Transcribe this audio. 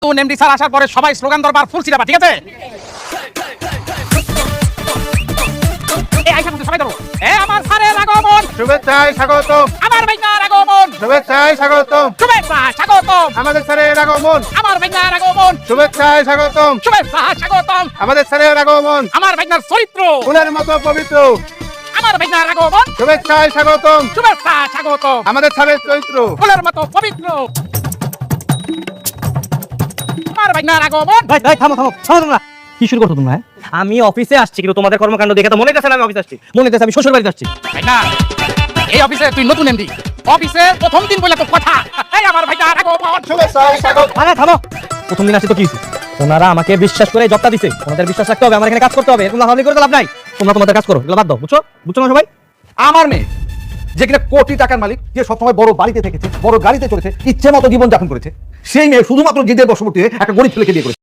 নতুন MD sir আসার পরে সবাই স্লোগান দরবার ফুল ছিটাবা, ঠিক আছে? এই আইসা বলতে সবাই ধরো। আমার স্যারের আগমন, শুভেচ্ছায় স্বাগতম, আমার ভাইনার আগমন, শুভেচ্ছায় স্বাগতম, শুভেচ্ছা স্বাগতম, আমাদের স্যারের আগমন, আমার ভাইনার আগমন, শুভেচ্ছায় স্বাগতম, শুভেচ্ছা স্বাগতম, আমাদের স্যারের আগমন, আমার ভাইনার চরিত্র, ফুলের মতো পবিত্র, আমার ভাইনার আগমন, শুভেচ্ছায় স্বাগতম, শুভেচ্ছা স্বাগতম, আমাদের স্যারের চরিত্র, ফুলের মতো পবিত্র, আমার ভাইনার আগমন। ভাই ভাই থামো থামো থামো তোমরা কি শুরু করছো তোমরা? আমি অফিসে আসছি কিন্তু তোমাদের কর্মকাণ্ড দেখে তো মনে হচ্ছে না আমি অফিসে আসছি, মনে হচ্ছে আমি শ্বশুর বাড়িতে আসছি। ভাইনা, এই অফিসে তুই নতুন এমডি, অফিসে প্রথম দিন বলে তো কথা। এই আমার ভাইনার আগমন, শুভেচ্ছায় স্বাগতম। আরে থামো, প্রথম দিন আসছি তো কি হয়েছে? ওনারা আমাকে বিশ্বাস করে জবটা দিছে, ওনাদের বিশ্বাস রাখতে হবে, আমার এখানে কাজ করতে হবে, এরকম লাফালাফি করে তো লাভ নাই। তোমরা তোমাদের কাজ করো, এগুলো বাদ দাও, বুঝছো? বুঝছো না সবাই? আমার মেয়ে যে কিনা কোটি টাকার মালিক, যে সবসময় বড় বাড়িতে থেকেছে, বড় গাড়িতে চলেছে, ইচ্ছে মতো জীবন যাপন করেছে, সেই মেয়ে শুধুমাত্র জিদের বশবর্তী হয়ে একটা গরিব ছেলেকে বিয়ে করেছে।